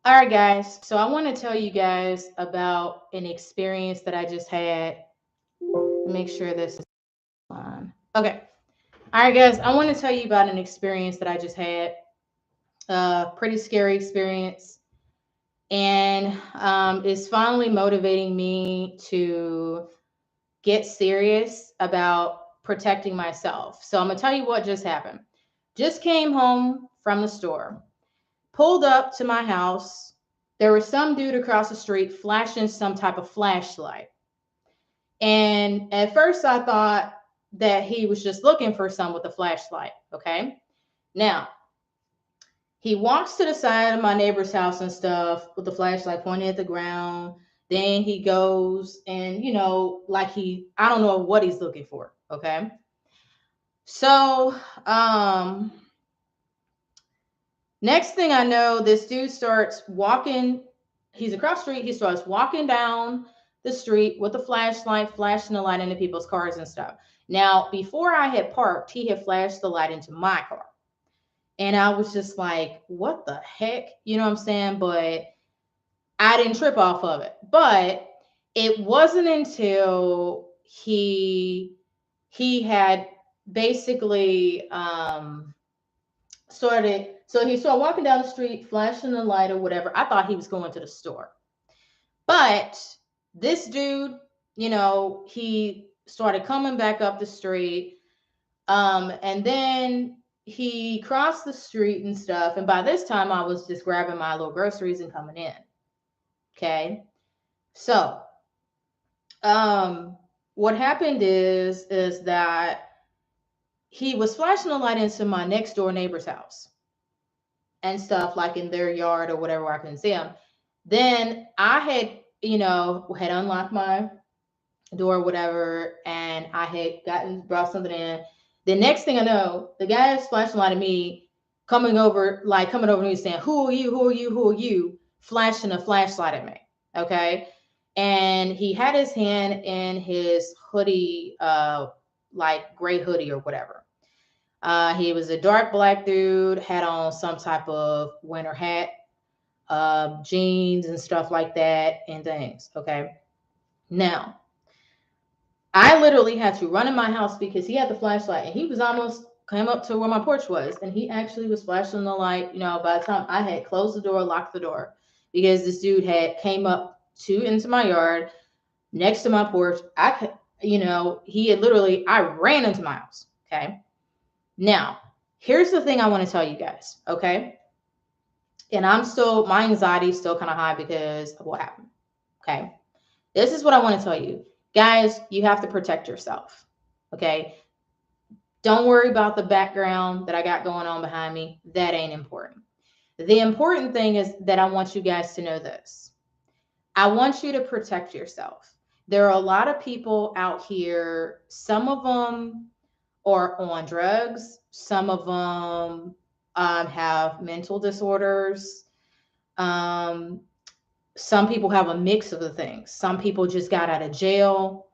All right, guys. So I want to tell you guys about an experience that I just had. Make sure this is on. Okay. All right, guys. I want to tell you about an experience that I just had. Pretty scary experience, and it's finally motivating me to get serious about protecting myself. So I'm gonna tell you what just happened. Just came home from the store, pulled up to my house. There was some dude across the street flashing some type of flashlight. And at first I thought that he was just looking for some with a flashlight. Okay. Now, he walks to the side of my neighbor's house and stuff with the flashlight pointing at the ground. Then he goes and, like I don't know what he's looking for. Okay. So, next thing I know, this dude starts walking. He's across the street. He starts walking down the street with a flashlight, flashing the light into people's cars and stuff. Now, before I had parked, he had flashed the light into my car. And I was just like, what the heck? You know what I'm saying? But I didn't trip off of it. But it wasn't until he had basically he started walking down the street, flashing the light or whatever. I thought he was going to the store. But this dude, he started coming back up the street. And then he crossed the street and stuff. And by this time, I was just grabbing my little groceries and coming in. Okay. So, um, what happened is that he was flashing the light into my next door neighbor's house and stuff, like in their yard or whatever, where I couldn't see him. Then I had, had unlocked my door, whatever, and I had brought something in. The next thing I know, the guy is flashing light at me, coming over to me saying, "Who are you? Who are you? Who are you?" Flashing a flashlight at me. Okay. And he had his hand in his hoodie, like gray hoodie or whatever. He was a dark black dude, had on some type of winter hat, jeans and stuff like that, and things. Okay. Now, I literally had to run in my house because he had the flashlight and he was almost came up to where my porch was and he actually was flashing the light. By the time I had closed the door, locked the door, because this dude had came up into my yard next to my porch. I could, he had literally, I ran into my house. Okay. Now, here's the thing I want to tell you guys. Okay. And my anxiety is still kind of high because of what happened. Okay. This is what I want to tell you. Guys, you have to protect yourself. Okay. Don't worry about the background that I got going on behind me. That ain't important. The important thing is that I want you guys to know this. I want you to protect yourself. There are a lot of people out here, some of them are on drugs, some of them have mental disorders. Um, some people have a mix of the things. Some people just got out of jail.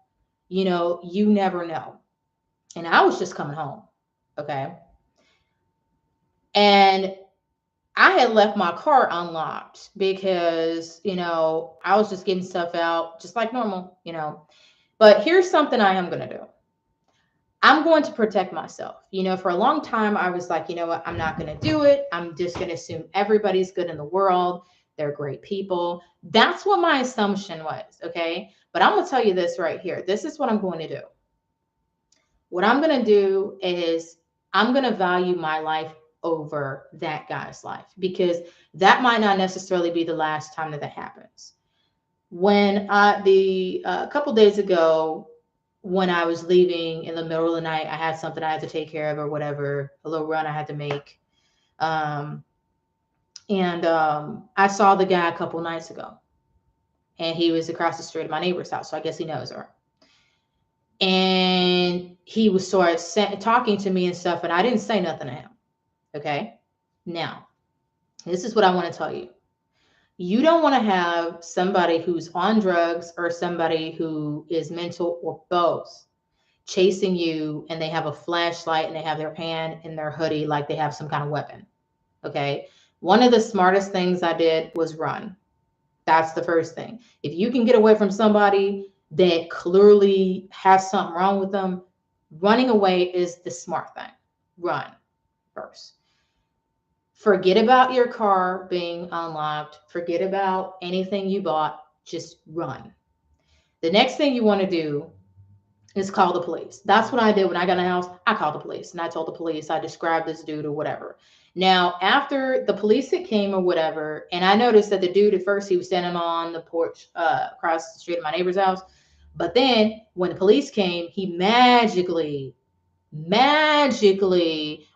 You never know. And I was just coming home. Okay. And I had left my car unlocked because, I was just getting stuff out just like normal. But here's something I am going to do. I'm going to protect myself. For a long time, I was like, you know what? I'm not going to do it. I'm just going to assume everybody's good in the world. They're great people. That's what my assumption was. Okay. But I'm going to tell you this right here. This is what I'm going to do. What I'm going to do is I'm going to value my life over that guy's life because that might not necessarily be the last time that happens. When a couple days ago, when I was leaving in the middle of the night, I had something I had to take care of or whatever, a little run I had to make. Um, and I saw the guy a couple nights ago, and he was across the street of my neighbor's house. So I guess he knows her. And he was talking to me and stuff, and I didn't say nothing to him. Okay. Now, this is what I want to tell you. You don't want to have somebody who's on drugs or somebody who is mental or both chasing you and they have a flashlight and they have their hand in their hoodie like they have some kind of weapon. Okay. One of the smartest things I did was run. That's the first thing. If you can get away from somebody that clearly has something wrong with them, running away is the smart thing. Run first. Forget about your car being unlocked. Forget about anything you bought. Just run. The next thing you want to do is call the police. That's what I did when I got in the house. I called the police and I told the police, I described this dude or whatever. Now, after the police had came or whatever, and I noticed that the dude at first, he was standing on the porch across the street of my neighbor's house. But then when the police came, he magically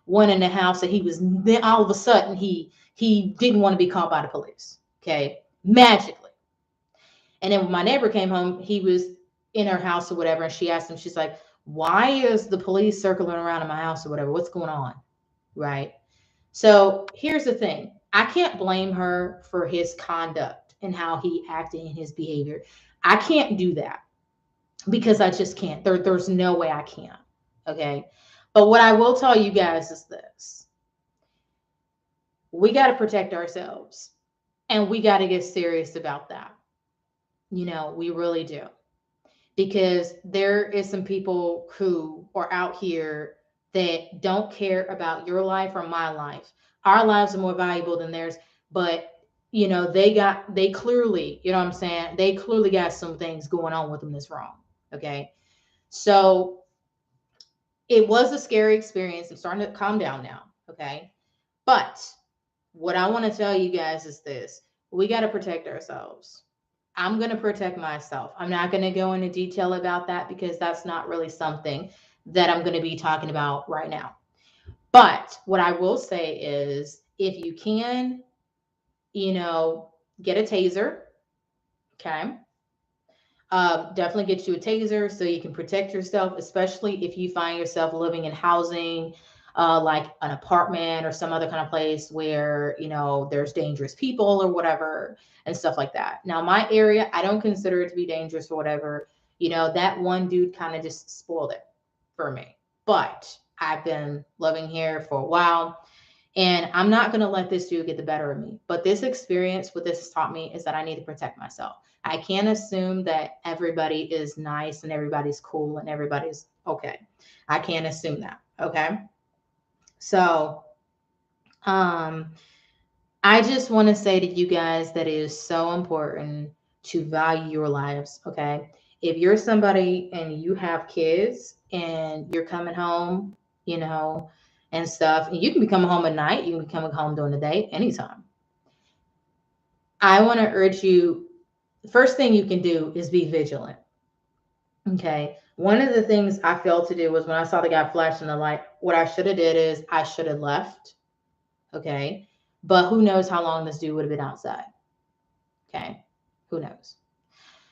went in the house, and he was, then all of a sudden he didn't want to be caught by the police. Okay. Magically. And then when my neighbor came home, he was in her house or whatever, and she asked him, she's like, why is the police circling around in my house or whatever? What's going on? Right. So here's the thing. I can't blame her for his conduct and how he acted in his behavior. I can't do that because I just can't. There's no way I can. Okay. But what I will tell you guys is this. We got to protect ourselves, and we got to get serious about that. You know, we really do. Because there is some people who are out here that don't care about your life or my life. Our lives are more valuable than theirs, but you know, they clearly, you know what I'm saying? They clearly got some things going on with them that's wrong. Okay. So it was a scary experience. I'm starting to calm down now. Okay. But what I want to tell you guys is this: we got to protect ourselves. I'm going to protect myself. I'm not going to go into detail about that because that's not really something that I'm going to be talking about right now. But what I will say is if you can, you know, get a taser, okay? Definitely get you a taser so you can protect yourself, especially if you find yourself living in housing, like an apartment or some other kind of place where, you know, there's dangerous people or whatever and stuff like that. Now, my area, I don't consider it to be dangerous or whatever. You know, that one dude kind of just spoiled it for me. But I've been living here for a while, and I'm not going to let this dude get the better of me. But this experience, what this has taught me is that I need to protect myself. I can't assume that everybody is nice and everybody's cool and everybody's okay. I can't assume that. Okay. So, um, I just want to say to you guys that it is so important to value your lives. Okay. If you're somebody and you have kids and you're coming home, you know, and stuff, and you can be coming home at night, you can be coming home during the day, anytime. I want to urge you, the first thing you can do is be vigilant. Okay. One of the things I failed to do was when I saw the guy flashing the light, what I should have did is I should have left. Okay. But who knows how long this dude would have been outside. Okay. Who knows?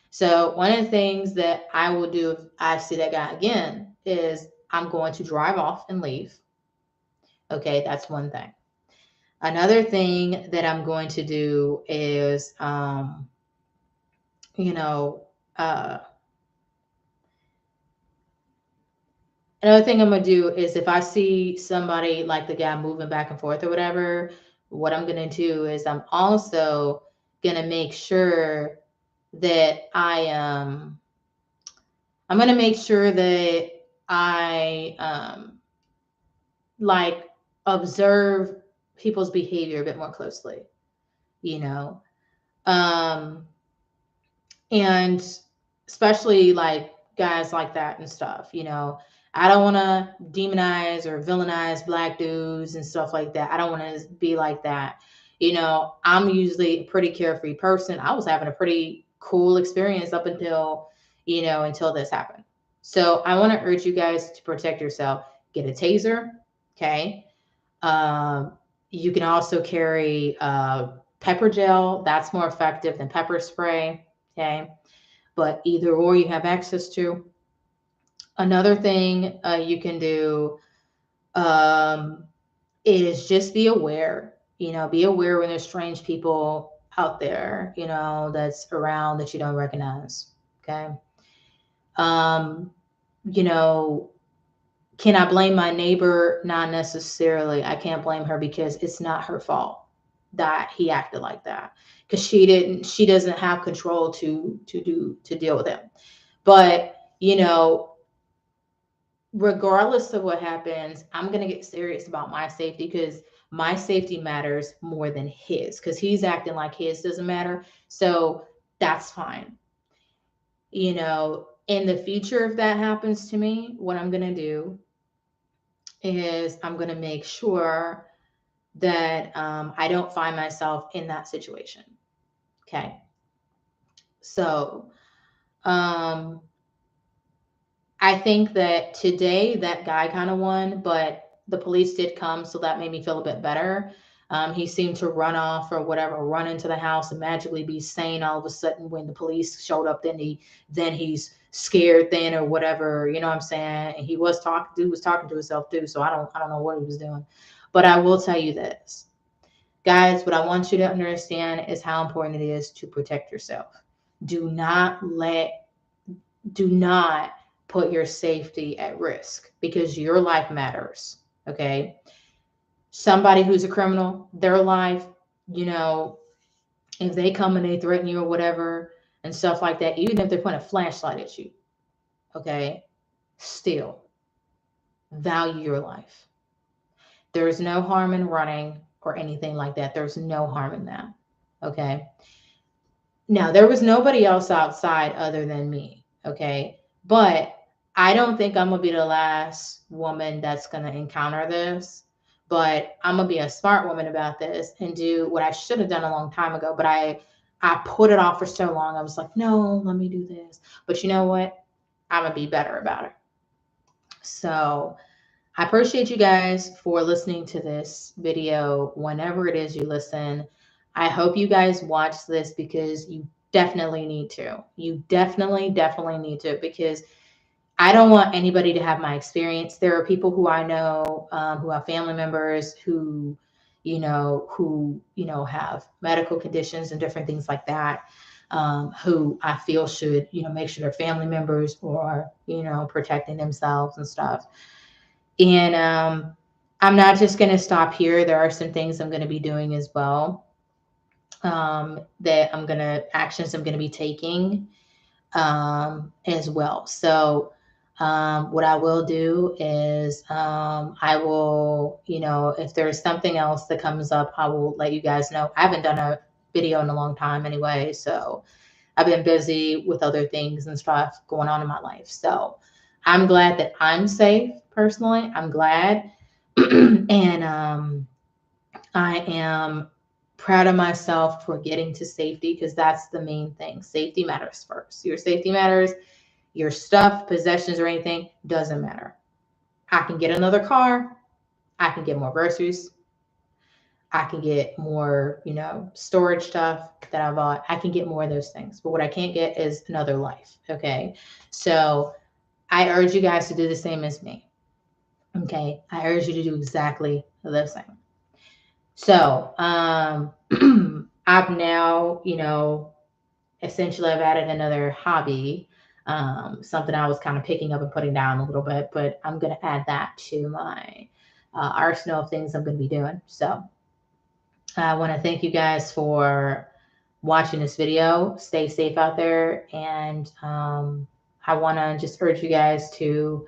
So one of the things that I will do if I see that guy again is I'm going to drive off and leave. Okay. That's one thing. Another thing that I'm going to do is, you know, another thing I'm gonna do is if I see somebody like the guy moving back and forth or whatever, what I'm gonna do is I'm also gonna make sure that I'm gonna make sure that I like observe people's behavior a bit more closely, you know. Um and especially like guys like that and stuff, you know. I don't want to demonize or villainize black dudes and stuff like that. I don't want to be like that. You know, I'm usually a pretty carefree person. I was having a pretty cool experience up until, you know, until this happened. So I want to urge you guys to protect yourself. Get a taser, okay? Um, you can also carry pepper gel. That's more effective than pepper spray, okay? But either or you have access to. Another thing you can do um, is just be aware. You know, be aware when there's strange people out there, you know, that's around that you don't recognize. Okay. Um, you know, can I blame my neighbor? Not necessarily. I can't blame her because it's not her fault. that he acted like that, because she doesn't have control to deal with him. But regardless of what happens, I'm going to get serious about my safety, because my safety matters more than his, because he's acting like his doesn't matter. So that's fine. In the future, if that happens to me, what I'm going to do is I'm going to make sure that I don't find myself in that situation. Okay. So um, I think that today that guy kind of won, but the police did come, so that made me feel a bit better. He seemed to run off or whatever, run into the house and magically be sane all of a sudden when the police showed up. Then he's scared then or whatever. You know what I'm saying? And he was talking to himself too. So I don't know what he was doing, but I will tell you this, guys. What I want you to understand is how important it is to protect yourself. Do not put your safety at risk, because your life matters. Okay. Somebody who's a criminal, their life, if they come and they threaten you or whatever and stuff like that, even if they're putting a flashlight at you, okay, still value your life. There is no harm in running or anything like that. There's no harm in that. Okay. Now, there was nobody else outside other than me. Okay. But I don't think I'm going to be the last woman that's going to encounter this. But I'm going to be a smart woman about this and do what I should have done a long time ago. But I put it off for so long. I was like, no, let me do this. But you know what? I'm going to be better about it. So I appreciate you guys for listening to this video whenever it is you listen. I hope you guys watch this, because you definitely need to. You definitely need to, because I don't want anybody to have my experience. There are people who I know who have family members who have medical conditions and different things like that, who I feel should, make sure their family members are, protecting themselves and stuff. And I'm not just going to stop here. There are some things I'm going to be doing as well, actions I'm going to be taking as well. So what I will do is I will, if there's something else that comes up, I will let you guys know. I haven't done a video in a long time anyway, so I've been busy with other things and stuff going on in my life. So I'm glad that I'm safe personally. I'm glad. And I am proud of myself for getting to safety, because that's the main thing. Safety matters first. Your safety matters. Your stuff, possessions, or anything doesn't matter. I can get another car. I can get more groceries. I can get more, storage stuff that I bought. I can get more of those things. But what I can't get is another life. Okay. So I urge you guys to do the same as me. Okay. I urge you to do exactly the same. So I've now, essentially I've added another hobby, something I was kind of picking up and putting down a little bit, but I'm going to add that to my arsenal of things I'm going to be doing. So I want to thank you guys for watching this video. Stay safe out there. And I want to just urge you guys to,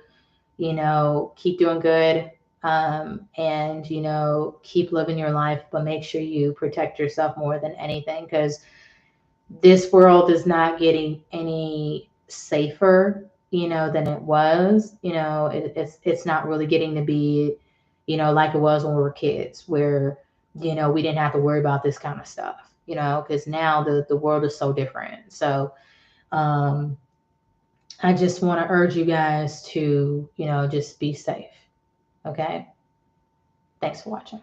keep doing good, and, keep living your life, but make sure you protect yourself more than anything, because this world is not getting any safer, than it was. It's not really getting to be, like it was when we were kids, where, we didn't have to worry about this kind of stuff, because now the world is so different. So I just want to urge you guys to, just be safe. Okay. Thanks for watching.